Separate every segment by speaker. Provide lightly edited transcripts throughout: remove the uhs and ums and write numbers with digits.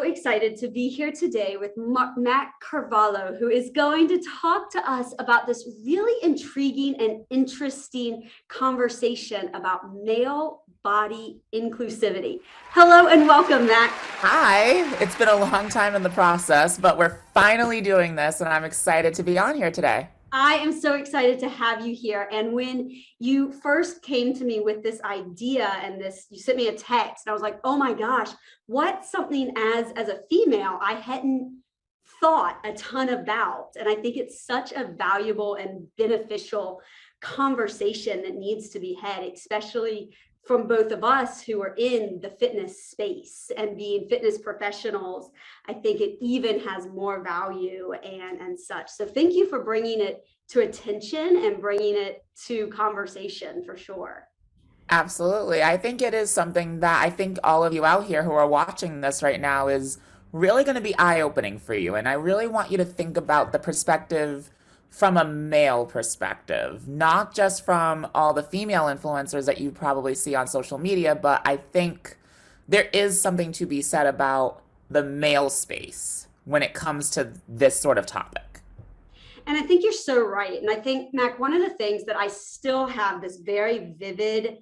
Speaker 1: excited to be here today with Matt Carvalho, who is going to talk to us about this really intriguing and interesting conversation about male body inclusivity. Hello and welcome, Matt.
Speaker 2: Hi, it's been a long time in the process, but we're finally doing this, and I'm excited to be on here today.
Speaker 1: I am so excited to have you here. And when you first came to me with this idea and you sent me a text, and I was like, oh my gosh, what's something as a female I hadn't thought a ton about? And I think it's such a valuable and beneficial conversation that needs to be had, especially from both of us who are in the fitness space and being fitness professionals. I think it even has more value and such. So thank you for bringing it to attention and bringing it to conversation for sure.
Speaker 2: Absolutely. I think it is something that I think all of you out here who are watching this right now is really going to be eye-opening for you. And I really want you to think about the perspective from a male perspective, not just from all the female influencers that you probably see on social media, but I think there is something to be said about the male space when it comes to this sort of topic.
Speaker 1: And I think you're so right. And I think, Mac, one of the things that I still have this very vivid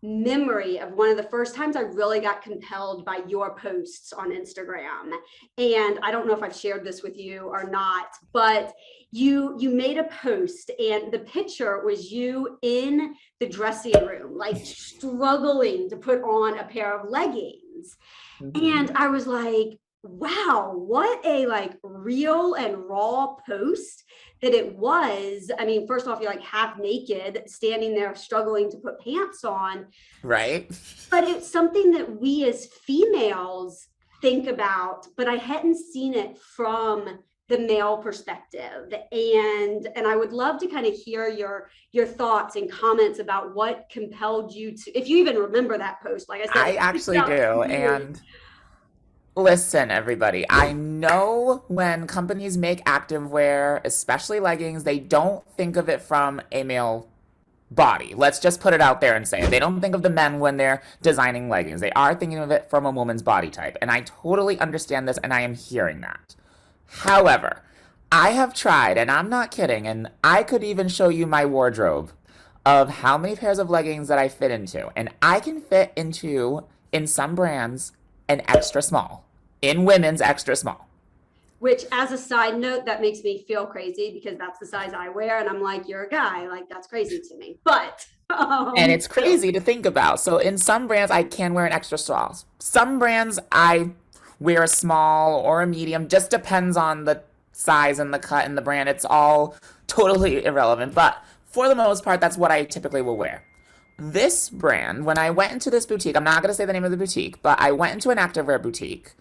Speaker 1: memory of one of the first times I really got compelled by your posts on Instagram. And I don't know if I've shared this with you or not, but you made a post and the picture was you in the dressing room, like struggling to put on a pair of leggings. And I was like, wow, what a like real and raw post that it was. I mean, first off, you're like half naked, standing there struggling to put pants on.
Speaker 2: Right?
Speaker 1: But it's something that we as females think about, but I hadn't seen it from the male perspective. And I would love to kind of hear your thoughts and comments about what compelled you to, if you even remember that post. Like I said,
Speaker 2: I actually do. And listen, everybody, I know when companies make activewear, especially leggings, they don't think of it from a male body. Let's just put it out there and say it. They don't think of the men when they're designing leggings. They are thinking of it from a woman's body type. And I totally understand this, and I am hearing that. However, I have tried, and I'm not kidding, and I could even show you my wardrobe of how many pairs of leggings that I fit into. And I can fit into, in some brands, an extra small, in women's extra small.
Speaker 1: Which, as a side note, that makes me feel crazy because that's the size I wear. And I'm like, you're a guy. Like, that's crazy to me. But.
Speaker 2: And it's crazy to think about. So in some brands, I can wear an extra small. Some brands, I wear a small or a medium. Just depends on the size and the cut and the brand. It's all totally irrelevant. But for the most part, that's what I typically will wear. This brand, when I went into this boutique, I'm not going to say the name of the boutique, but I went into an activewear boutique.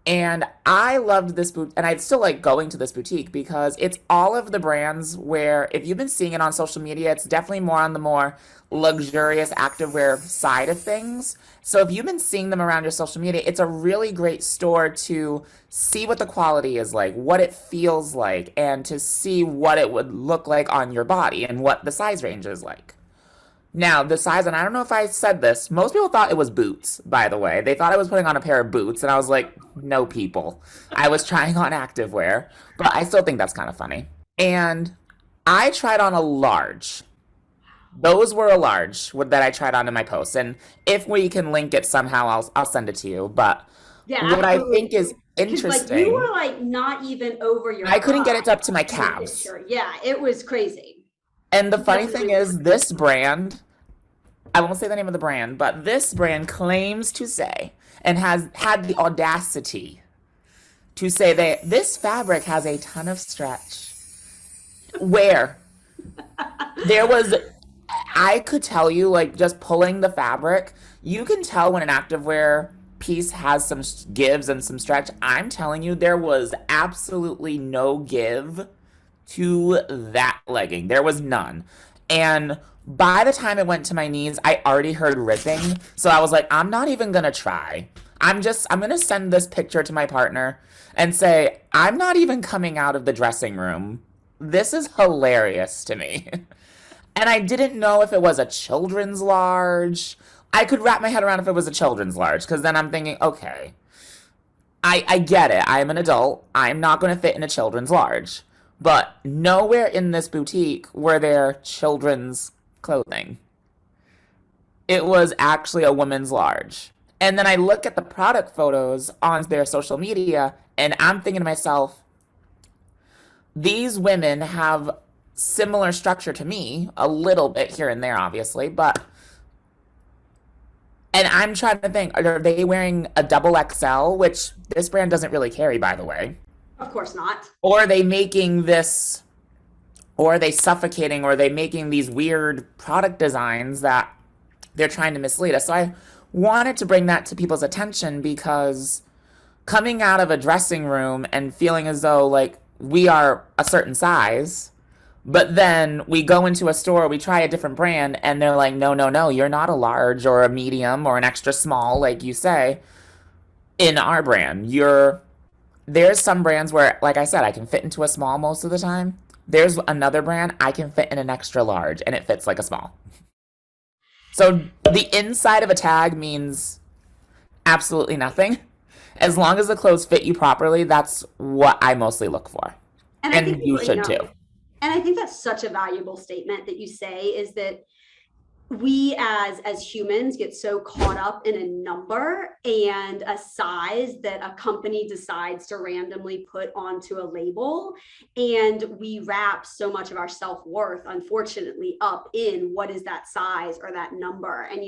Speaker 2: And I loved this boot, and I still like going to this boutique because it's all of the brands where, if you've been seeing it on social media, it's definitely more on the more luxurious activewear side of things. So if you've been seeing them around your social media, it's a really great store to see what the quality is like, what it feels like, and to see what it would look like on your body and what the size range is like. Now, the size, and I don't know if I said this, most people thought it was boots, by the way. They thought I was putting on a pair of boots, and I was like, no, people. I was trying on activewear, but I still think that's kind of funny. And I tried on a large. Those were a large that I tried on in my post. And if we can link it somehow, I'll send it to you. But
Speaker 1: yeah,
Speaker 2: what
Speaker 1: absolutely.
Speaker 2: I think is interesting.
Speaker 1: Like, you were like not even over your
Speaker 2: I couldn't get it up to my calves.
Speaker 1: Yeah, it was crazy.
Speaker 2: And the funny thing is, this brand, I won't say the name of the brand, but this brand claims to say, and has had the audacity to say that this fabric has a ton of stretch. Where there was, I could tell you, like, just pulling the fabric, you can tell when an activewear piece has some gives and some stretch. I'm telling you, there was absolutely no give to that legging. There was none. And by the time it went to my knees, I already heard ripping. So I was like, I'm not even going to try. I'm going to send this picture to my partner and say, I'm not even coming out of the dressing room. This is hilarious to me. And I didn't know if it was a children's large. I could wrap my head around if it was a children's large, because then I'm thinking, okay, I get it. I'm an adult. I'm not going to fit in a children's large. But nowhere in this boutique were there children's clothing. It was actually a women's large. And then I look at the product photos on their social media and I'm thinking to myself, these women have similar structure to me, a little bit here and there, obviously, but and I'm trying to think, are they wearing a double XL, which this brand doesn't really carry, by the way?
Speaker 1: Of course not.
Speaker 2: Or are they making this, or are they suffocating, or are they making these weird product designs that they're trying to mislead us? So I wanted to bring that to people's attention because coming out of a dressing room and feeling as though like we are a certain size, but then we go into a store, we try a different brand, and they're like, no, no, no, you're not a large or a medium or an extra small, like you say, in our brand. There's some brands where, like I said, I can fit into a small most of the time. There's another brand I can fit in an extra large and it fits like a small. So the inside of a tag means absolutely nothing. As long as the clothes fit you properly, that's what I mostly look for.
Speaker 1: And I
Speaker 2: And
Speaker 1: think,
Speaker 2: you
Speaker 1: you
Speaker 2: should
Speaker 1: know,
Speaker 2: too.
Speaker 1: and I think that's such a valuable statement that you say, is that we as humans get so caught up in a number and a size that a company decides to randomly put onto a label, and we wrap so much of our self-worth, unfortunately, up in what is that size or that number. And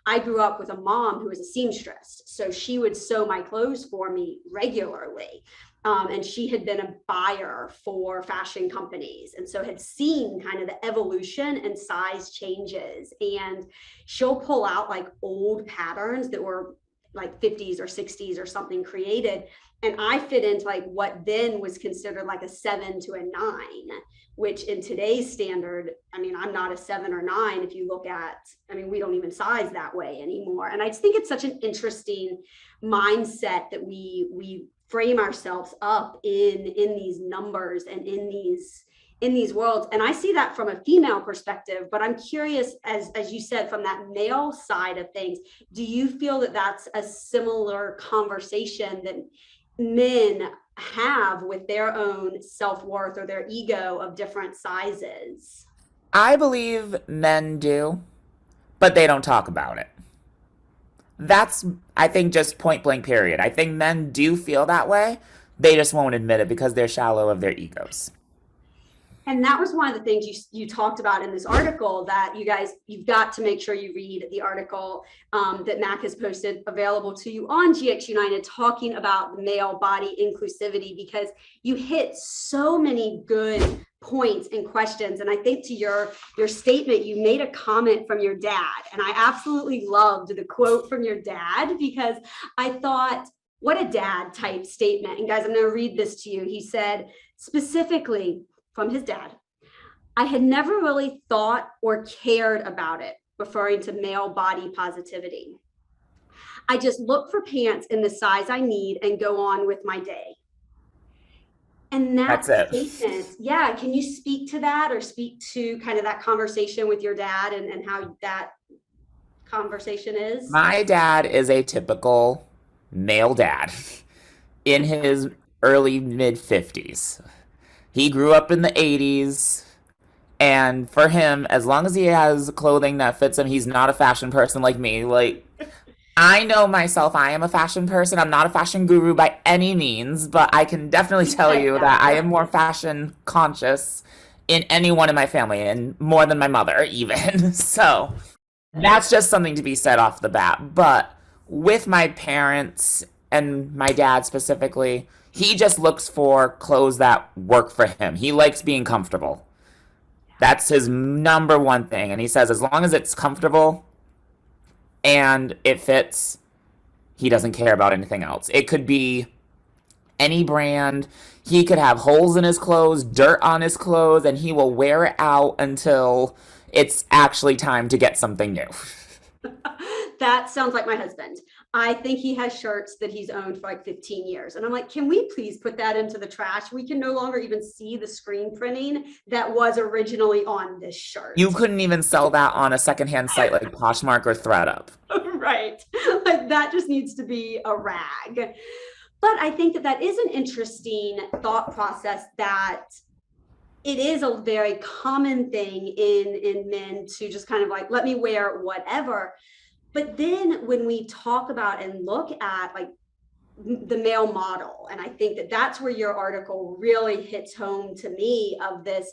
Speaker 1: I grew up with a mom who was a seamstress, so she would sew my clothes for me regularly. And she had been a buyer for fashion companies, and so had seen kind of the evolution and size changes. And she'll pull out like old patterns that were like 50s or 60s or something created, and I fit into like what then was considered like a 7 to a 9, which in today's standard, I mean, I'm not a 7 or 9. If you look at, I mean, we don't even size that way anymore. And I just think it's such an interesting mindset that we frame ourselves up in these numbers and in these worlds. And I see that from a female perspective, but I'm curious, as you said, from that male side of things, do you feel that that's a similar conversation that men have with their own self-worth or their ego of different sizes?
Speaker 2: I believe men do, but they don't talk about it. That's, I think, just point blank, period. I think men do feel that way. They just won't admit it because they're shallow of their egos.
Speaker 1: And that was one of the things you talked about in this article, that you've got to make sure you read the article that Mac has posted, available to you on GXunited, talking about male body inclusivity, because you hit so many good points and questions. And I think to your statement, you made a comment from your dad, and I absolutely loved the quote from your dad, because I thought, what a dad type statement. And guys, I'm going to read this to you. He said, specifically from his dad, I had never really thought or cared about it, referring to male body positivity. I just look for pants in the size I need and go on with my day. And that
Speaker 2: That's it.
Speaker 1: statement, yeah, can you speak to that, or speak to kind of that conversation with your dad, and how that conversation is?
Speaker 2: My dad is a typical male dad in his early mid 50s. He grew up in the 80s, and for him, as long as he has clothing that fits him, he's not a fashion person like me. Like, I know myself, I am a fashion person. I'm not a fashion guru by any means, but I can definitely tell
Speaker 1: Said
Speaker 2: you that I am more fashion conscious in anyone in my family, and more than my mother, even. So that's just something to be said off the bat. But with my parents and my dad specifically, he just looks for clothes that work for him. He likes being comfortable. That's his number one thing. And he says, as long as it's comfortable and it fits, he doesn't care about anything else. It could be any brand. He could have holes in his clothes, dirt on his clothes, and he will wear it out until it's actually time to get something new.
Speaker 1: That sounds like my husband. I think he has shirts that he's owned for like 15 years. And I'm like, can we please put that into the trash? We can no longer even see the screen printing that was originally on this shirt.
Speaker 2: You couldn't even sell that on a secondhand site like Poshmark or ThredUp.
Speaker 1: Right. Like, that just needs to be a rag. But I think that that is an interesting thought process, that it is a very common thing in men to just kind of like, let me wear whatever. But then when we talk about and look at like the male model, and I think that that's where your article really hits home to me, of this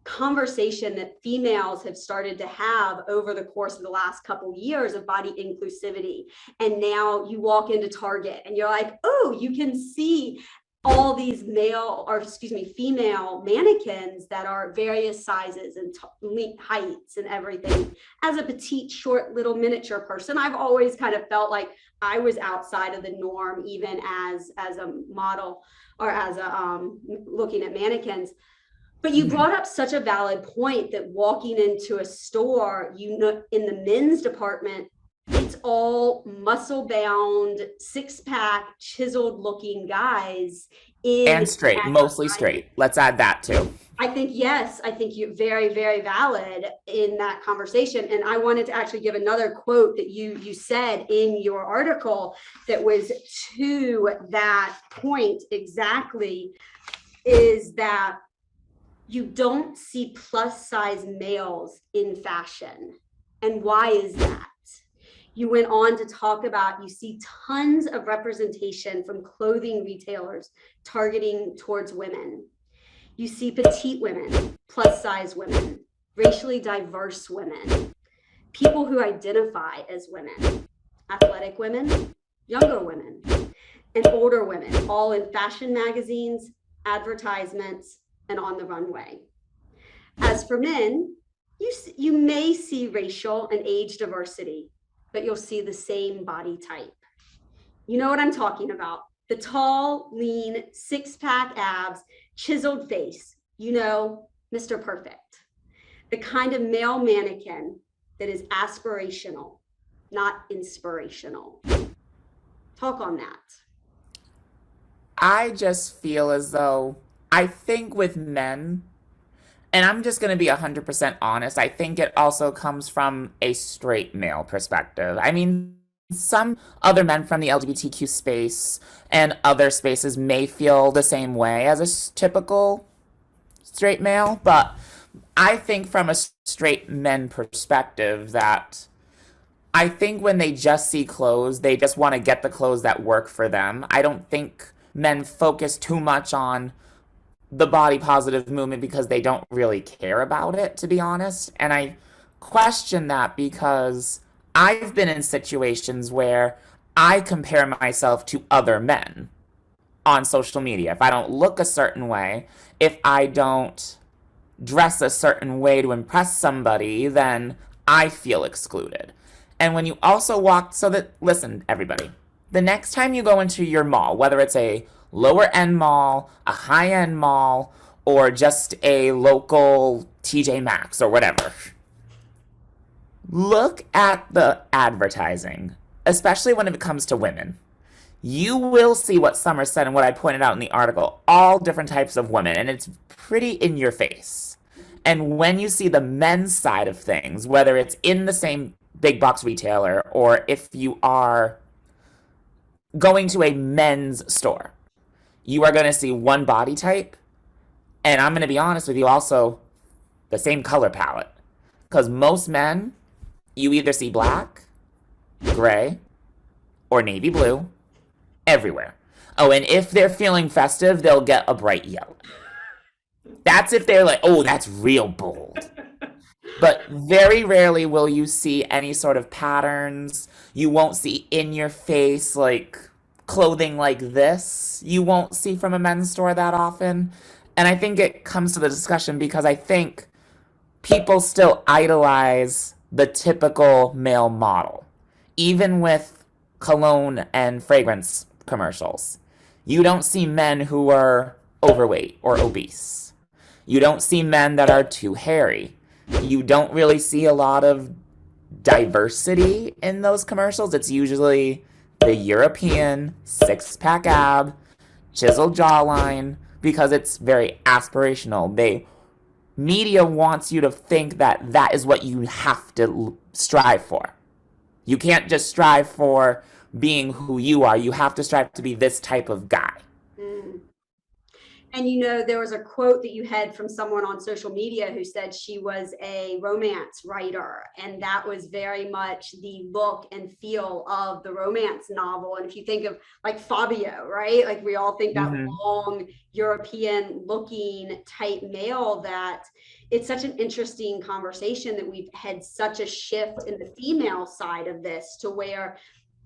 Speaker 1: conversation that females have started to have over the course of the last couple of years of body inclusivity. And now you walk into Target and you're like, oh, you can see all these female mannequins that are various sizes and heights and everything. As a petite, short, little miniature person, I've always kind of felt like I was outside of the norm, even as a model, or as a looking at mannequins. But you brought up such a valid point, that walking into a store, in the men's department, it's all muscle bound, six pack, chiseled looking guys.
Speaker 2: And straight, mostly straight. Let's add that too.
Speaker 1: I think, yes, I think you're very, very valid in that conversation. And I wanted to actually give another quote that you said in your article that was to that point exactly, is that you don't see plus size males in fashion. And why is that? You went on to talk about, you see tons of representation from clothing retailers targeting towards women. You see petite women, plus size women, racially diverse women, people who identify as women, athletic women, younger women, and older women, all in fashion magazines, advertisements, and on the runway. As for men, you may see racial and age diversity, but you'll see the same body type. You know what I'm talking about. The tall, lean, six-pack abs, chiseled face, Mr. Perfect. The kind of male mannequin that is aspirational, not inspirational. Talk on that.
Speaker 2: I just feel as though, I think with men, and I'm just going to be 100% honest, I think it also comes from a straight male perspective. I mean, some other men from the LGBTQ space and other spaces may feel the same way as a typical straight male, but I think from a straight men perspective that I think when they just see clothes, they just want to get the clothes that work for them. I don't think men focus too much on the body positive movement because they don't really care about it, to be honest. And I question that because I've been in situations where I compare myself to other men on social media. If I don't look a certain way, if I don't dress a certain way to impress somebody, then I feel excluded. And when you also listen, everybody, the next time you go into your mall, whether it's a lower end mall, a high end mall, or just a local TJ Maxx or whatever, look at the advertising, especially when it comes to women. You will see what Summer said and what I pointed out in the article, all different types of women, and it's pretty in your face. And when you see the men's side of things, whether it's in the same big box retailer or if you are going to a men's store, you are going to see one body type, and I'm going to be honest with you, also the same color palette. Because most men, you either see black, gray, or navy blue everywhere. Oh, and if they're feeling festive, they'll get a bright yellow. That's if they're like, oh, that's real bold. But very rarely will you see any sort of patterns. You won't see in your face, like, clothing like this. You won't see from a men's store that often. And I think it comes to the discussion because I think people still idolize the typical male model, even with cologne and fragrance commercials. You don't see men who are overweight or obese. You don't see men that are too hairy. You don't really see a lot of diversity in those commercials. It's usually the European six-pack ab, chiseled jawline, because it's very aspirational. Media wants you to think that that is what you have to strive for. You can't just strive for being who you are. You have to strive to be this type of guy.
Speaker 1: Mm. And you know, there was a quote that you had from someone on social media who said she was a romance writer. And that was very much the look and feel of the romance novel. And if you think of like Fabio, right? Like we all think that
Speaker 2: Mm-hmm.
Speaker 1: long European looking type male, that it's such an interesting conversation that we've had such a shift in the female side of this to where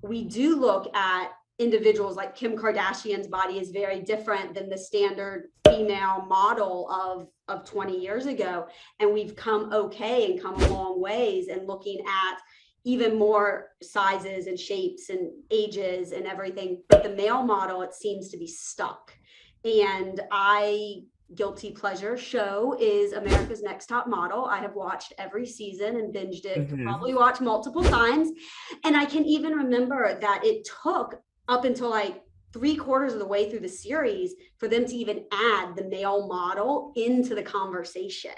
Speaker 1: we do look at individuals like Kim Kardashian's body is very different than the standard female model of 20 years ago. And we've come okay and come a long ways and looking at even more sizes and shapes and ages and everything. But the male model, it seems to be stuck. And guilty pleasure show is America's Next Top Model. I have watched every season and binged it,
Speaker 2: Mm-hmm.
Speaker 1: probably watched multiple times. And I can even remember that it took up until like 3/4 of the way through the series for them to even add the male model into the conversation.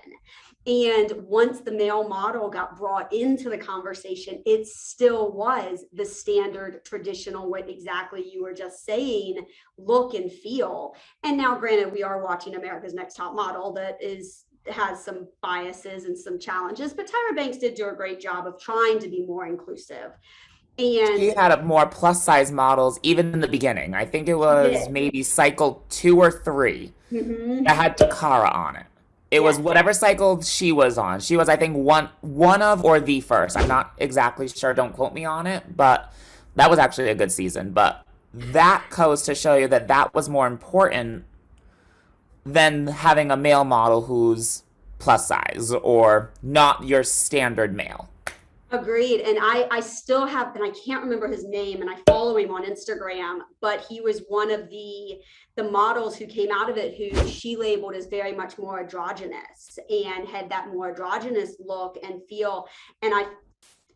Speaker 1: And once the male model got brought into the conversation, it still was the standard traditional, what exactly you were just saying, look and feel. And now, granted, we are watching America's Next Top Model that has some biases and some challenges, but Tyra Banks did do a great job of trying to be more inclusive.
Speaker 2: She
Speaker 1: And
Speaker 2: had more plus size models even in the beginning. I think it
Speaker 1: she
Speaker 2: was
Speaker 1: did.
Speaker 2: maybe cycle 2 or 3 that
Speaker 1: Mm-hmm.
Speaker 2: had Takara on it. It was
Speaker 1: Yes.
Speaker 2: whatever cycle she was on. She was, I think, one of or the first. I'm not exactly sure. Don't quote me on it, but that was actually a good season. But that goes to show you that that was more important than having a male model who's plus size or not your standard male.
Speaker 1: Agreed. And I still have, and I can't remember his name, and I follow him on Instagram, but he was one of the models who came out of it who she labeled as very much more androgynous and had that more androgynous look and feel. And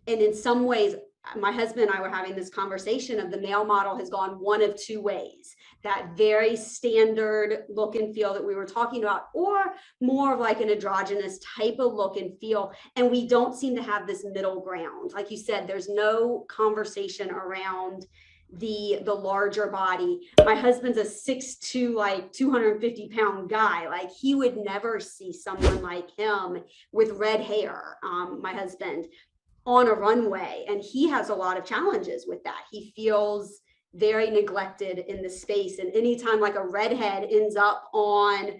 Speaker 1: in some ways, my husband and I were having this conversation of the male model has gone one of two ways: that very standard look and feel that we were talking about, or more of like an androgynous type of look and feel. And we don't seem to have this middle ground. Like you said, there's no conversation around the larger body. My husband's a 6'2", like 250-pound guy. Like he would never see someone like him with red hair. My husband on a runway, and he has a lot of challenges with that. He feels very neglected in the space, and anytime like a redhead ends up on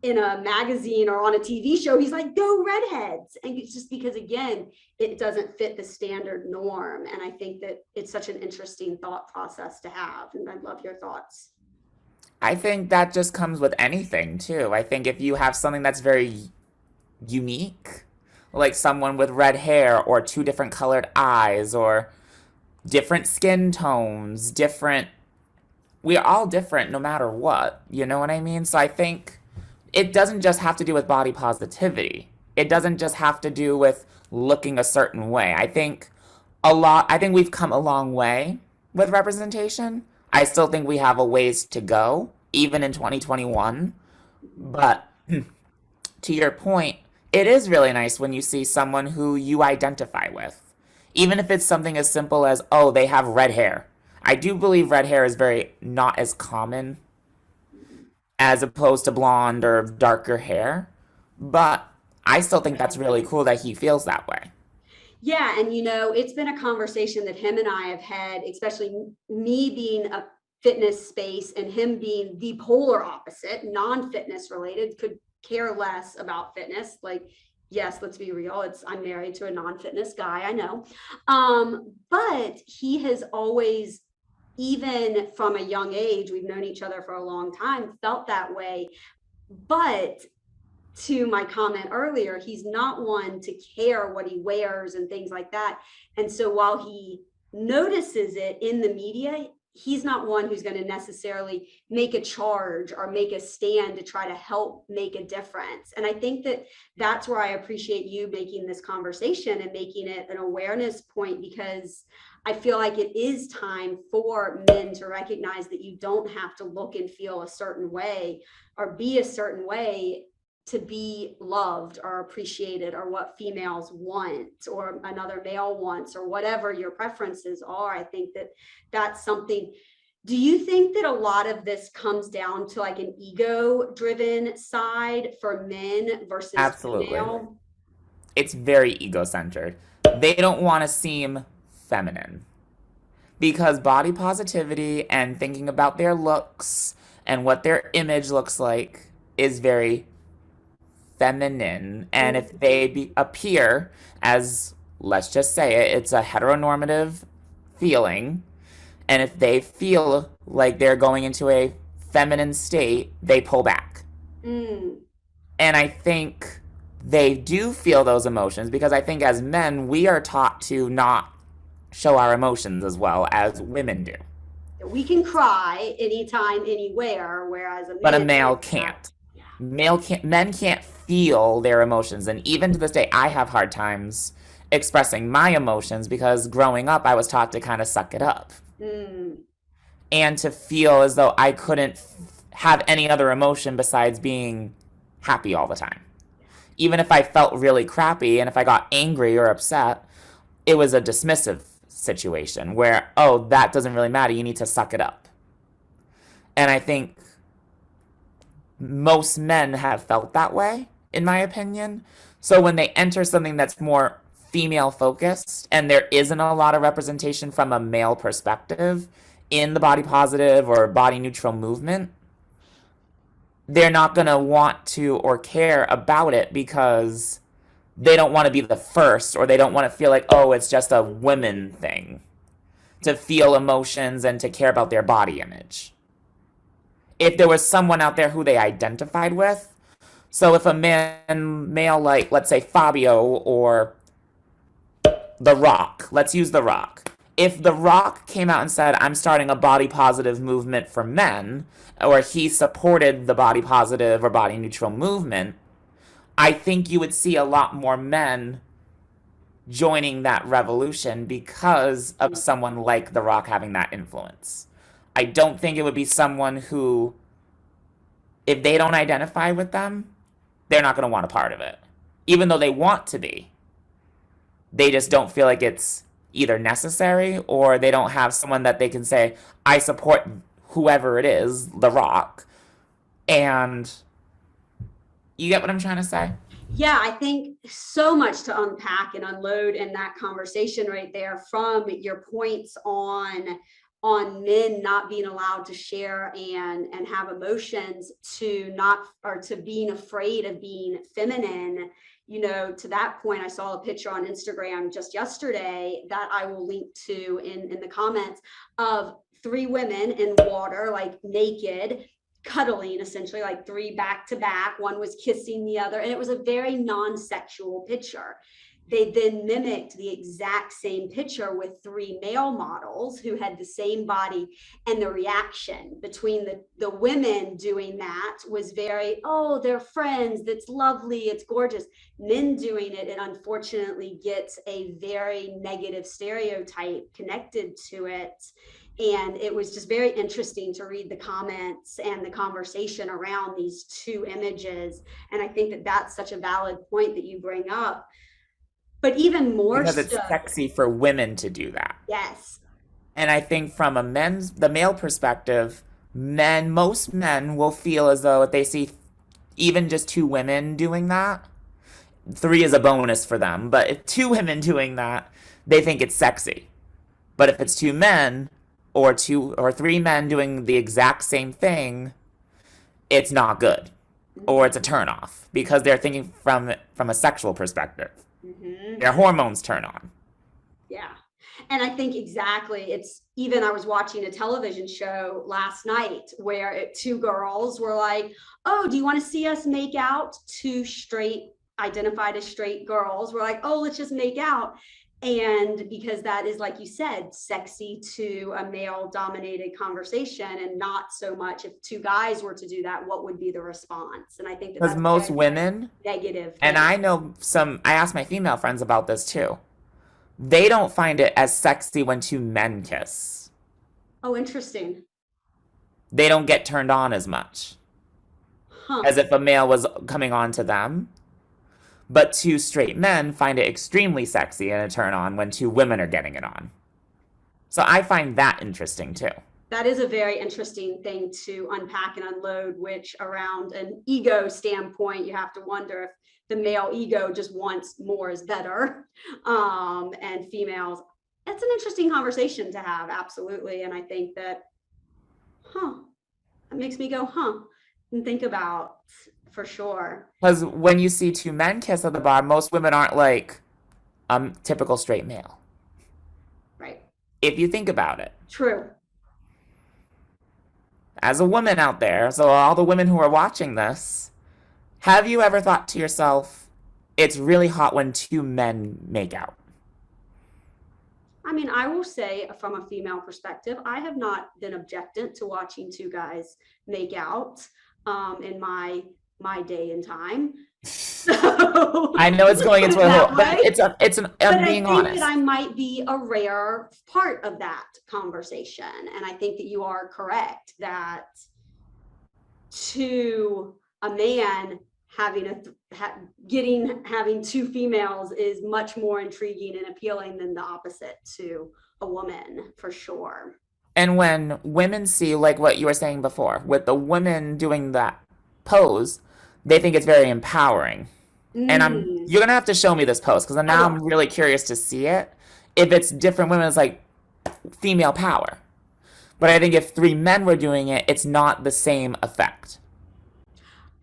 Speaker 1: in a magazine or on a TV show, he's like, go redheads. And it's just because, again, it doesn't fit the standard norm. And I think that it's such an interesting thought process to have, and I'd love your thoughts.
Speaker 2: I think that just comes with anything too. I think if you have something that's very unique, like someone with red hair or 2 different colored eyes or different skin tones, we're all different no matter what, you know what I mean? So I think it doesn't just have to do with body positivity. It doesn't just have to do with looking a certain way. I think we've come a long way with representation. I still think we have a ways to go, even in 2021. But to your point, it is really nice when you see someone who you identify with. Even if it's something as simple as, oh, they have red hair. I do believe red hair is very not as common as opposed to blonde or darker hair. But I still think that's really cool that he feels that way.
Speaker 1: Yeah, and you know, it's been a conversation that him and I have had, especially me being a fitness space and him being the polar opposite, non-fitness related, could care less about fitness. Like, yes, let's be real, I'm married to a non-fitness guy, I know. But he has always, even from a young age, we've known each other for a long time, felt that way. But to my comment earlier, he's not one to care what he wears and things like that. And so while he notices it in the media, he's not one who's going to necessarily make a charge or make a stand to try to help make a difference. And I think that that's where I appreciate you making this conversation and making it an awareness point, because I feel like it is time for men to recognize that you don't have to look and feel a certain way or be a certain way to be loved or appreciated, or what females want or another male wants, or whatever your preferences are. I think that that's something. Do you think that a lot of this comes down to like an ego driven side for men versus
Speaker 2: Absolutely.
Speaker 1: female?
Speaker 2: It's very ego-centered. They don't want to seem feminine because body positivity and thinking about their looks and what their image looks like is very feminine. And if they appear as, let's just say it, it's a heteronormative feeling, and if they feel like they're going into a feminine state, they pull back.
Speaker 1: Mm.
Speaker 2: And I think they do feel those emotions because I think as men, we are taught to not show our emotions as well as women do.
Speaker 1: We can cry anytime, anywhere, whereas
Speaker 2: But a male can't. Men can't feel their emotions. And even to this day, I have hard times expressing my emotions because growing up, I was taught to kind of suck it up.
Speaker 1: Mm.
Speaker 2: And to feel as though I couldn't have any other emotion besides being happy all the time. Even if I felt really crappy and if I got angry or upset, it was a dismissive situation where, oh, that doesn't really matter. You need to suck it up. And I think most men have felt that way, in my opinion. So when they enter something that's more female focused and there isn't a lot of representation from a male perspective in the body positive or body neutral movement, they're not going to want to or care about it because they don't want to be the first, or they don't want to feel like, oh, it's just a women thing to feel emotions and to care about their body image. If there was someone out there who they identified with, so if a male like, let's say Fabio or The Rock, let's use The Rock. If The Rock came out and said, I'm starting a body positive movement for men, or he supported the body positive or body neutral movement, I think you would see a lot more men joining that revolution because of someone like The Rock having that influence. I don't think it would be someone who, if they don't identify with them, they're not going to want a part of it. Even though they want to be. They just don't feel like it's either necessary, or they don't have someone that they can say, I support whoever it is, The Rock. And you get what I'm trying to say?
Speaker 1: Yeah, I think so much to unpack and unload in that conversation right there, from your points on men not being allowed to share and have emotions, to not, or to being afraid of being feminine. You know, to that point, I saw a picture on Instagram just yesterday that I will link to in the comments, of 3 women in water, like naked, cuddling, essentially, like 3 back to back. One was kissing the other, and it was a very non-sexual picture. They then mimicked the exact same picture with 3 male models who had the same body, and the reaction between the women doing that was very, oh, they're friends, that's lovely, it's gorgeous. Men doing it, it unfortunately gets a very negative stereotype connected to it. And it was just very interesting to read the comments and the conversation around these 2 images. And I think that that's such a valid point that you bring up. But even more
Speaker 2: because it's
Speaker 1: so,
Speaker 2: sexy for women to do that.
Speaker 1: yes.
Speaker 2: And I think from the male perspective, most men will feel as though if they see even just 2 women doing that, 3 is a bonus for them. But if 2 women doing that, they think it's sexy. But if it's 2 men, or 2 or 3 men doing the exact same thing, it's not good, or it's a turnoff because they're thinking from a sexual perspective.
Speaker 1: Mm-hmm.
Speaker 2: Their hormones turn on.
Speaker 1: Yeah. And I think exactly, it's even, I was watching a television show last night where 2 girls were like, oh, do you want to see us make out? 2 straight, identified as straight girls were like, oh, let's just make out. And because that is, like you said, sexy to a male dominated conversation, and not so much if 2 guys were to do that, what would be the response? And I think that
Speaker 2: Because
Speaker 1: that's
Speaker 2: most
Speaker 1: very
Speaker 2: women,
Speaker 1: negative.
Speaker 2: and I know I asked my female friends about this too. They don't find it as sexy when 2 men kiss.
Speaker 1: Oh, interesting.
Speaker 2: They don't get turned on as much.
Speaker 1: Huh.
Speaker 2: as if a male was coming on to them. But two straight men find it extremely sexy and a turn on when two women are getting it on. So I find that interesting too.
Speaker 1: That is a very interesting thing to unpack and unload, which around an ego standpoint, you have to wonder if the male ego just wants more is better. And females, it's an interesting conversation to have, absolutely. And I think that, it makes me go, and think about for sure.
Speaker 2: Because when you see two men kiss at the bar, most women aren't like a typical straight male.
Speaker 1: Right.
Speaker 2: If you think about it.
Speaker 1: True.
Speaker 2: As a woman out there, so all the women who are watching this, have you ever thought to yourself, it's really hot when two men make out?
Speaker 1: I mean, I will say from a female perspective, I have not been objectant to watching two guys make out in my day and time. So,
Speaker 2: I know it's going into a whole, but I'm being
Speaker 1: I think
Speaker 2: honest.
Speaker 1: that I might be a rare part of that conversation. And I think that you are correct that to a man having having two females is much more intriguing and appealing than the opposite to a woman, for sure.
Speaker 2: And when women see, like what you were saying before, with the women doing that pose, they think it's very empowering. And you're gonna have to show me this post because now I'm really curious to see it. If it's different women, it's like female power. But I think if three men were doing it, it's not the same effect.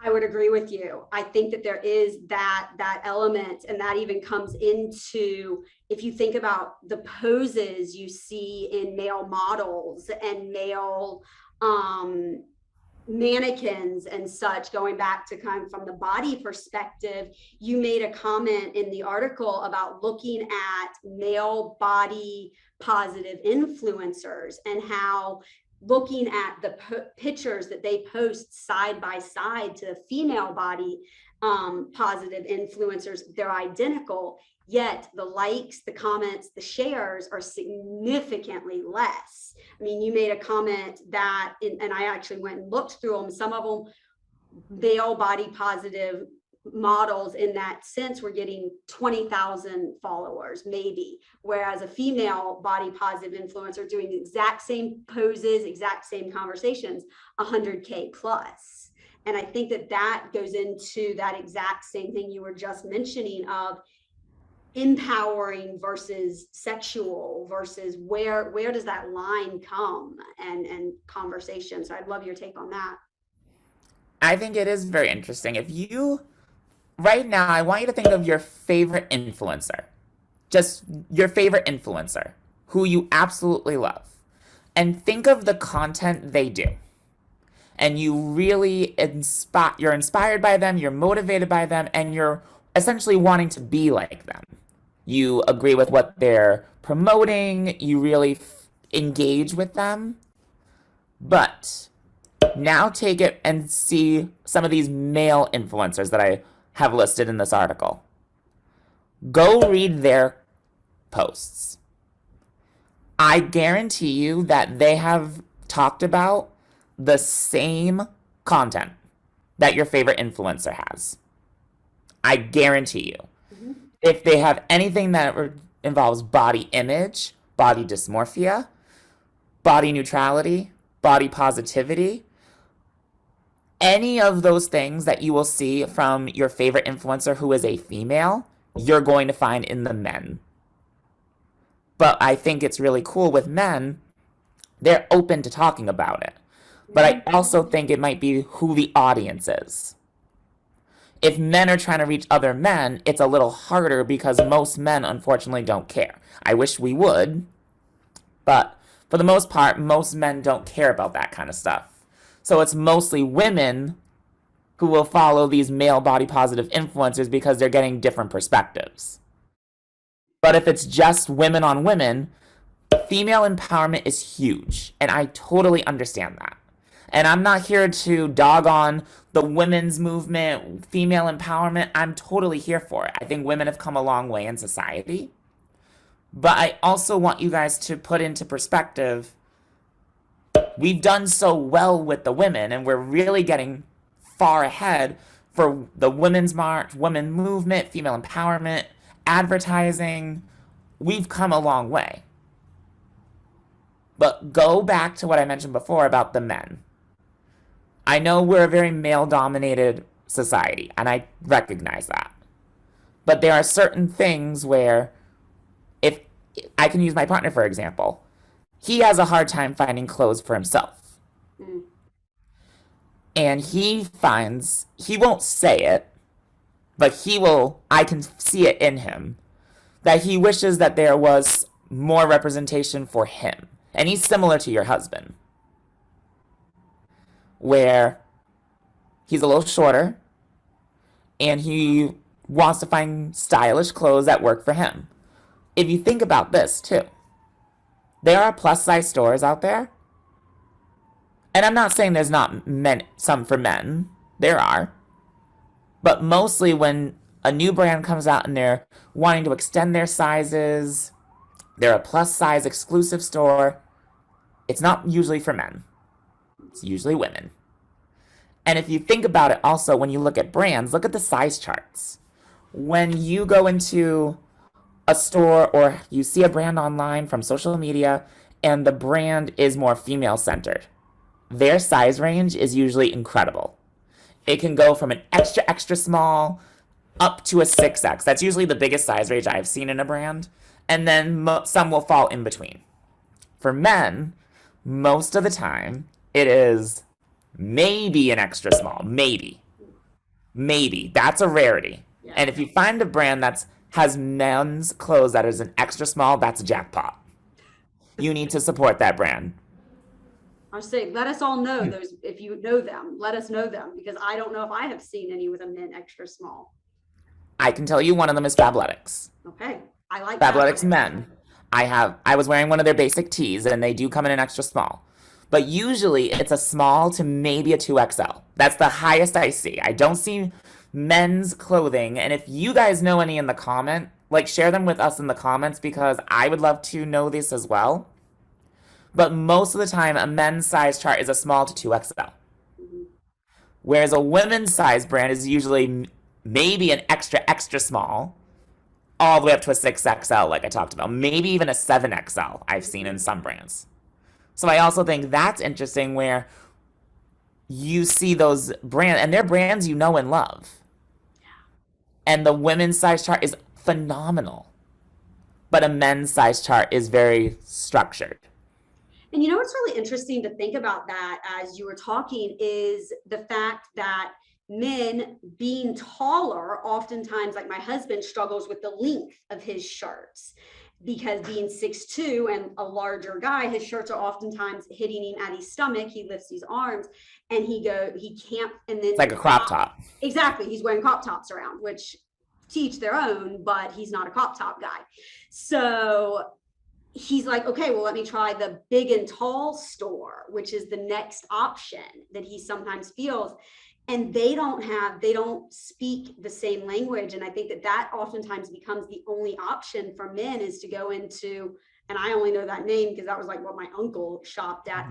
Speaker 1: I would agree with you. I think that there is that element, and that even comes into, if you think about the poses you see in male models and male mannequins and such, going back to kind of from the body perspective, you made a comment in the article about looking at male body positive influencers and how looking at the pictures that they post side by side to female body positive influencers, they're identical, yet the likes, the comments, the shares are significantly less. I mean, you made a comment that, and I actually went and looked through them, some of them male body positive models in that sense were getting 20,000 followers maybe, whereas a female body positive influencer doing the exact same poses, exact same conversations, 100K plus. And I think that goes into that exact same thing you were just mentioning of empowering versus sexual versus where does that line come, and conversation. So I'd love your take on that.
Speaker 2: I think it is very interesting. Right now, I want you to think of your favorite influencer. Just your favorite influencer who you absolutely love. And think of the content they do. And you're inspired by them, you're motivated by them, and you're essentially wanting to be like them. You agree with what they're promoting, you really engage with them. But now take it and see some of these male influencers that I have listed in this article. Go read their posts. I guarantee you that they have talked about the same content that your favorite influencer has. I guarantee you. Mm-hmm. If they have anything that involves body image, body dysmorphia, body neutrality, body positivity, any of those things that you will see from your favorite influencer who is a female, you're going to find in the men. But I think it's really cool with men, they're open to talking about it. But I also think it might be who the audience is. If men are trying to reach other men, it's a little harder because most men unfortunately don't care. I wish we would, but for the most part, most men don't care about that kind of stuff. So it's mostly women who will follow these male body positive influencers because they're getting different perspectives. But if it's just women on women, female empowerment is huge. And I totally understand that. And I'm not here to dog on the women's movement, female empowerment. I'm totally here for it. I think women have come a long way in society. But I also want you guys to put into perspective, we've done so well with the women, and we're really getting far ahead for the women's march, women movement, female empowerment, advertising. We've come a long way. But go back to what I mentioned before about the men. I know we're a very male-dominated society, and I recognize that. But there are certain things where, if I can use my partner for example, he has a hard time finding clothes for himself.
Speaker 1: Mm.
Speaker 2: And he finds, he won't say it, but he will, I can see it in him, that he wishes that there was more representation for him. And he's similar to your husband, where he's a little shorter and he wants to find stylish clothes that work for him. If you think about this too, there are plus size stores out there. And I'm not saying there's not some for men. There are. But mostly when a new brand comes out and they're wanting to extend their sizes, they're a plus size exclusive store, it's not usually for men. It's usually women. And if you think about it also, when you look at brands, look at the size charts. When you go into a store or you see a brand online from social media and the brand is more female centered, their size range is usually incredible. It can go from an extra, extra small up to a 6X. That's usually the biggest size range I've seen in a brand. And then some will fall in between. For men, most of the time, it is maybe an extra small. Maybe. Maybe. That's a rarity.
Speaker 1: Yeah.
Speaker 2: And if you find a brand that has men's clothes that is an extra small, that's a jackpot. You need to support that brand.
Speaker 1: I was saying, let us all know those, if you know them, let us know them, because I don't know if I have seen any with a men extra small.
Speaker 2: I can tell you one of them is Fabletics.
Speaker 1: Okay. I like
Speaker 2: Fabletics men. I was wearing one of their basic tees and they do come in an extra small. But usually it's a small to maybe a 2XL. That's the highest I see. I don't see men's clothing. And if you guys know any in the comment, like share them with us in the comments because I would love to know this as well. But most of the time a men's size chart is a small to 2XL. Whereas a women's size brand is usually maybe an extra, extra small, all the way up to a 6XL, like I talked about. Maybe even a 7XL I've seen in some brands. So I also think that's interesting where you see those brands, and they're brands you know and love. And the women's size chart is phenomenal. But a men's size chart is very structured.
Speaker 1: And you know what's really interesting to think about that as you were talking is the fact that men being taller, oftentimes, like my husband struggles with the length of his shirts because being 6'2" and a larger guy, his shirts are oftentimes hitting him at his stomach. He lifts his arms and he can't. And then
Speaker 2: it's like a crop top.
Speaker 1: Exactly. He's wearing crop tops around, which teach their own, but he's not a crop top guy. So he's like, okay, well, let me try the big and tall store, which is the next option that he sometimes feels. And they don't speak the same language. And I think that oftentimes becomes the only option for men is to go into, and I only know that name because that was like what my uncle shopped at.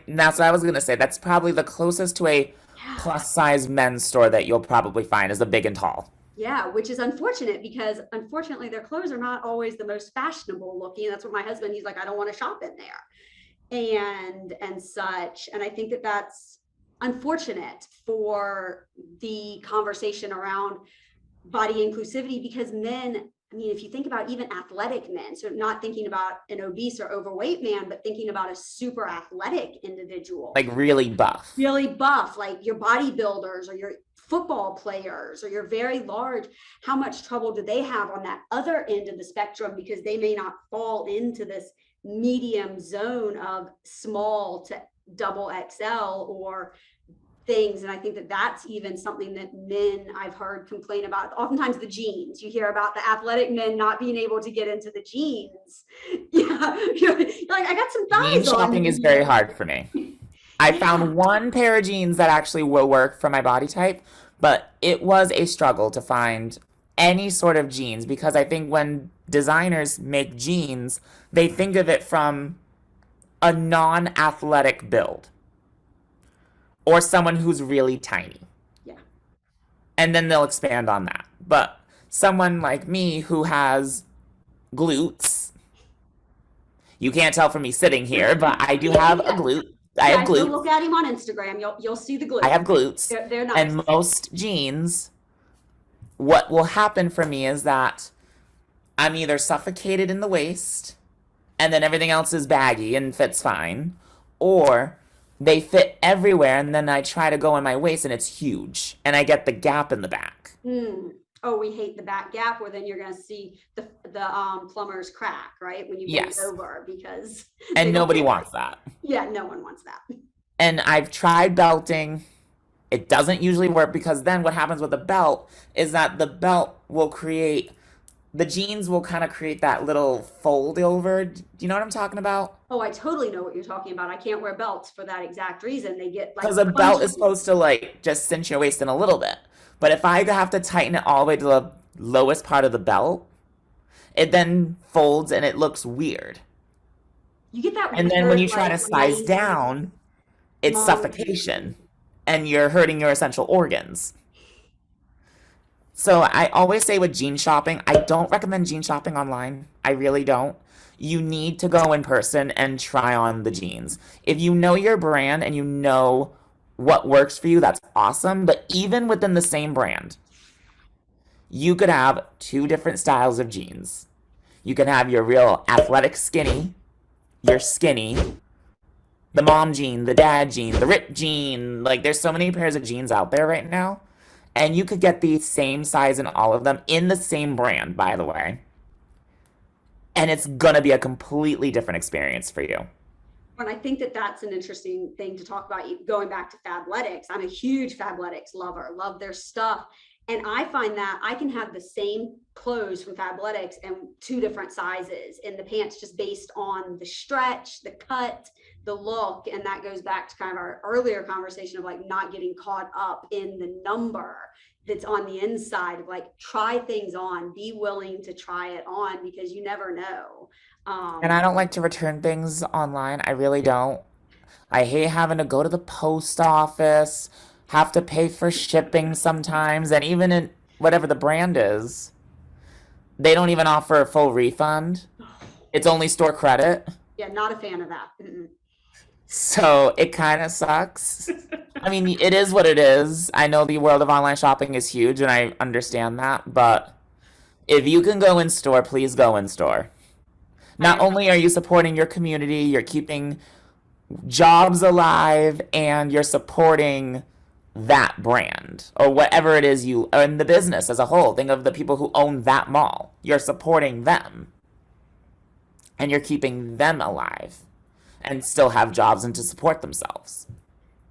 Speaker 2: That's what I was going to say. That's probably the closest to a plus size men's store that you'll probably find is the big and tall.
Speaker 1: Yeah, which is unfortunate because unfortunately their clothes are not always the most fashionable looking. That's what my husband, he's like, I don't want to shop in there and such. And I think that's unfortunate for the conversation around body inclusivity because men, I mean, if you think about even athletic men, so not thinking about an obese or overweight man, but thinking about a super athletic individual.
Speaker 2: Like really buff.
Speaker 1: Really buff, like your bodybuilders or your football players or you're very large, how much trouble do they have on that other end of the spectrum because they may not fall into this medium zone of small to double XL or things. And I think that's even something that men I've heard complain about. Oftentimes the jeans, you hear about the athletic men not being able to get into the jeans. Yeah, you're like, I got some thighs
Speaker 2: Jean shopping is very hard for me. I found one pair of jeans that actually will work for my body type, but it was a struggle to find any sort of jeans because I think when designers make jeans, they think of it from a non-athletic build or someone who's really tiny. and then they'll expand on that. But someone like me who has glutes, you can't tell from me sitting here, but I do have a
Speaker 1: Yeah.
Speaker 2: glute. I have
Speaker 1: Guys, go
Speaker 2: glutes.
Speaker 1: look at him on Instagram. You'll see the
Speaker 2: I
Speaker 1: glutes.
Speaker 2: have glutes.
Speaker 1: They're nice.
Speaker 2: And most jeans, what will happen for me is that I'm either suffocated in the waist and then everything else is baggy and fits fine, or they fit everywhere and then I try to go in my waist and it's huge and I get the gap in the back.
Speaker 1: Mm. Oh, we hate the back gap where then you're going to see the plumber's crack, right? When you bend
Speaker 2: Yes.
Speaker 1: over because they
Speaker 2: And
Speaker 1: don't
Speaker 2: nobody
Speaker 1: fit right.
Speaker 2: wants that.
Speaker 1: Yeah, no one wants that.
Speaker 2: And I've tried belting. It doesn't usually work because then what happens with the belt is that the belt will create, the jeans will kind of create that little fold over. Do you know what I'm talking about?
Speaker 1: Oh, I totally know what you're talking about. I can't wear belts for that exact reason. They get like
Speaker 2: Because a belt is
Speaker 1: spongy.
Speaker 2: supposed to like just cinch your waist in a little bit. But if I have to tighten it all the way to the lowest part of the belt, it then folds and it looks weird.
Speaker 1: You get that
Speaker 2: And then when
Speaker 1: weird,
Speaker 2: you try
Speaker 1: like
Speaker 2: to size
Speaker 1: 90s
Speaker 2: down, it's
Speaker 1: mom
Speaker 2: suffocation and you're hurting your essential organs. So I always say with jean shopping, I don't recommend jean shopping online. I really don't. You need to go in person and try on the jeans. If you know your brand and you know what works for you, that's awesome. But even within the same brand, you could have two different styles of jeans. You can have your real athletic skinny, your skinny, the mom jean, the dad jean, the ripped jean. Like there's so many pairs of jeans out there right now. And you could get the same size in all of them in the same brand, by the way. And it's gonna be a completely different experience for you.
Speaker 1: And I think that that's an interesting thing to talk about. Going back to Fabletics, I'm a huge Fabletics lover, love their stuff. And I find that I can have the same clothes from Fabletics and two different sizes in the pants just based on the stretch, the cut, the look. And that goes back to kind of our earlier conversation of like not getting caught up in the number that's on the inside of like try things on, be willing to try it on because you never know.
Speaker 2: And I don't like to return things online. I really don't. I hate having to go to the post office, have to pay for shipping sometimes, and even in whatever the brand is, they don't even offer a full refund. It's only store credit.
Speaker 1: Yeah, not a fan of that. Mm-mm.
Speaker 2: So it kind of sucks. I mean, it is what it is. I know the world of online shopping is huge, and I understand that. But if you can go in store, please go in store. Not
Speaker 1: I
Speaker 2: only are you supporting your community, you're keeping jobs alive, and you're supporting that brand or whatever it is you or in the business as a whole. Think of the people who own that mall. You're supporting them, and you're keeping them alive and still have jobs and to support themselves.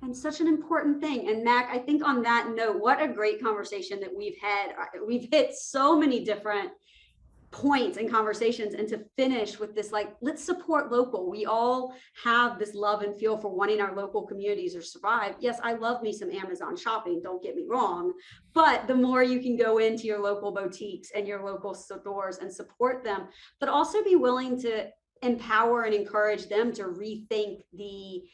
Speaker 1: And such an important thing. And Mac, I think on that note, what a great conversation that we've had. We've hit so many different points and conversations, and to finish with this, like, let's support local. We all have this love and feel for wanting our local communities to survive. Yes, I love me some Amazon shopping, don't get me wrong, but the more you can go into your local boutiques and your local stores and support them, but also be willing to empower and encourage them to rethink the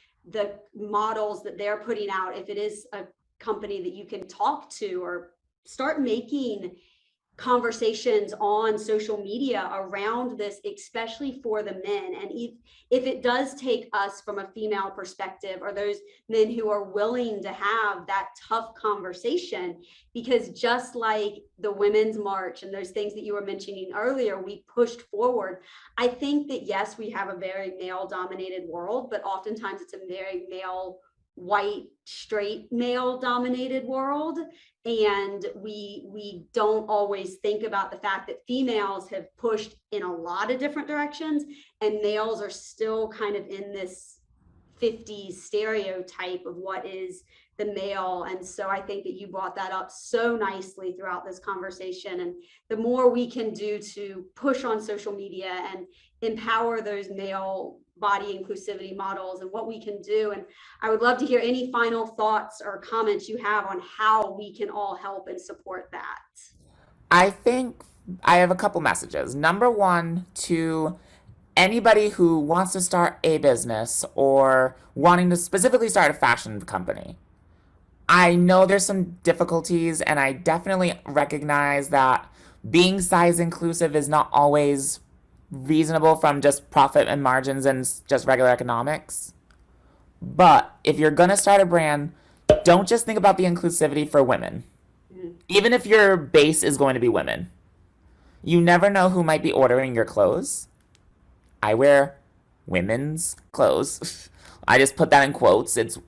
Speaker 1: models that they're putting out. If it is a company that you can talk to, or start making conversations on social media around this, especially for the men. And if it does take us from a female perspective, or those men who are willing to have that tough conversation, because just like the Women's March and those things that you were mentioning earlier, we pushed forward. I think that yes, we have a very male dominated world, but oftentimes it's a very male, white, straight, male dominated world. And we don't always think about the fact that females have pushed in a lot of different directions, and males are still kind of in this 50s stereotype of what is the male. And so I think that you brought that up so nicely throughout this conversation. And the more we can do to push on social media and empower those male body inclusivity models and what we can do. And I would love to hear any final thoughts or comments you have on how we can all help and support that.
Speaker 2: I think I have a couple messages. Number one, to anybody who wants to start a business or wanting to specifically start a fashion company, I know there's some difficulties, and I definitely recognize that being size inclusive is not always reasonable from just profit and margins and just regular economics. But if you're going to start a brand, don't just think about the inclusivity for women.
Speaker 1: Mm.
Speaker 2: Even if your base is going to be women, you never know who might be ordering your clothes. I wear women's clothes. I just put that in quotes. It's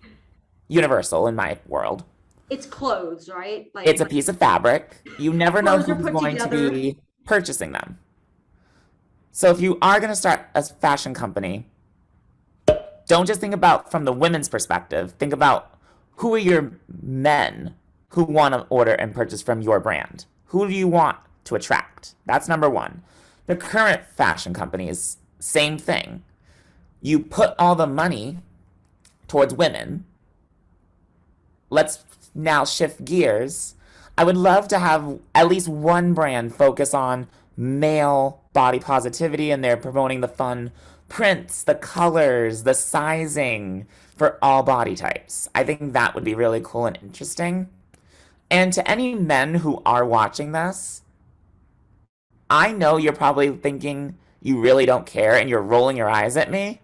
Speaker 2: universal in my world.
Speaker 1: It's clothes, right? Like
Speaker 2: It's a piece of fabric. You never know
Speaker 1: clothes are
Speaker 2: who's
Speaker 1: put
Speaker 2: going to
Speaker 1: together.
Speaker 2: be purchasing them. So if you are going to start a fashion company, don't just think about from the women's perspective. Think about who are your men who want to order and purchase from your brand? Who do you want to attract? That's number one. The current fashion companies, same thing. You put all the money towards women. Let's now shift gears. I would love to have at least one brand focus on male body positivity, and they're promoting the fun prints, the colors, the sizing for all body types. I think that would be really cool and interesting. And to any men who are watching this, I know you're probably thinking you really don't care and you're rolling your eyes at me.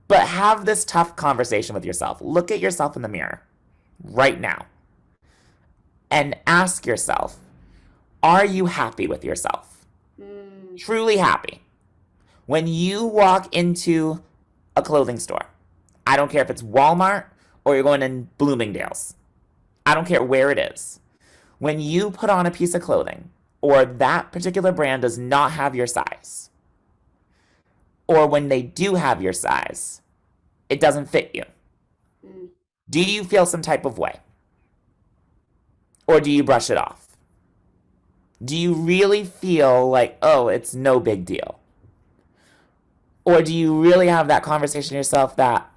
Speaker 2: But have this tough conversation with yourself. Look at yourself in the mirror right now and ask yourself, are you happy with yourself?
Speaker 1: Mm.
Speaker 2: Truly happy? When you walk into a clothing store, I don't care if it's Walmart or you're going in Bloomingdale's. I don't care where it is. When you put on a piece of clothing or that particular brand does not have your size, or when they do have your size, it doesn't fit you.
Speaker 1: Mm.
Speaker 2: Do you feel some type of way? Or do you brush it off? Do you really feel like, oh, it's no big deal? Or do you really have that conversation yourself that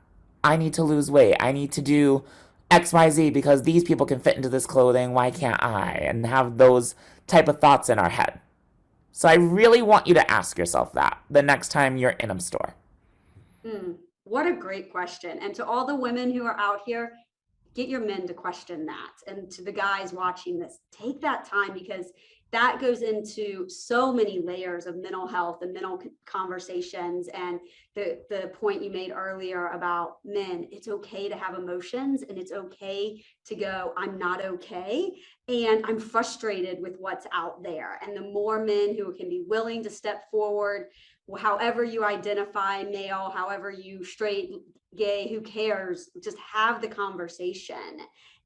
Speaker 2: I need to lose weight, I need to do XYZ because these people can fit into this clothing, why can't I? And have those type of thoughts in our head. So I really want you to ask yourself that the next time you're in a store.
Speaker 1: Mm. What a great question. And to all the women who are out here, get your men to question that. And to the guys watching this, take that time, because that goes into so many layers of mental health and mental conversations. And the point you made earlier about men, it's okay to have emotions, and it's okay to go, I'm not okay, and I'm frustrated with what's out there. And the more men who can be willing to step forward, however you identify, male, however you straight, gay, who cares, just have the conversation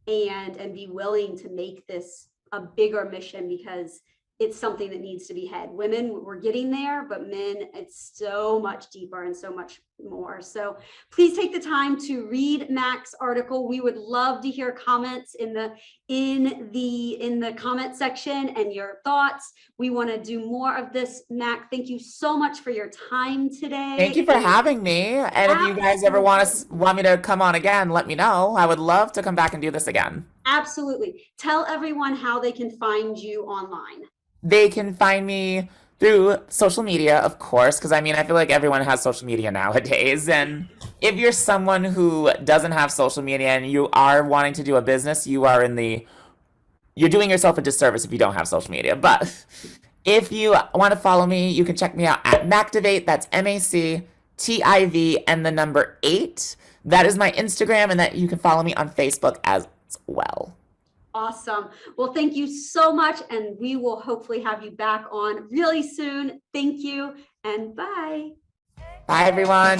Speaker 1: and be willing to make this a bigger mission, because it's something that needs to be had. Women, we're getting there, but men, it's so much deeper and so much more. So please take the time to read Mac's article. We would love to hear comments in the comment section and your thoughts. We want to do more of this. Mac, thank you so much for your time today.
Speaker 2: Thank you for having me. And if you guys ever want me to come on again, let me know. I would love to come back and do this again.
Speaker 1: Absolutely. Tell everyone how they can find you online.
Speaker 2: They can find me through social media, of course, because I mean, I feel like everyone has social media nowadays. And if you're someone who doesn't have social media and you are wanting to do a business, you're doing yourself a disservice if you don't have social media. But if you want to follow me, you can check me out at Mactivate. That's MACTIV and the number 8. That is my Instagram, and that you can follow me on Facebook as well.
Speaker 1: Awesome. Well, thank you so much. And we will hopefully have you back on really soon. Thank you, and bye.
Speaker 2: Bye, everyone.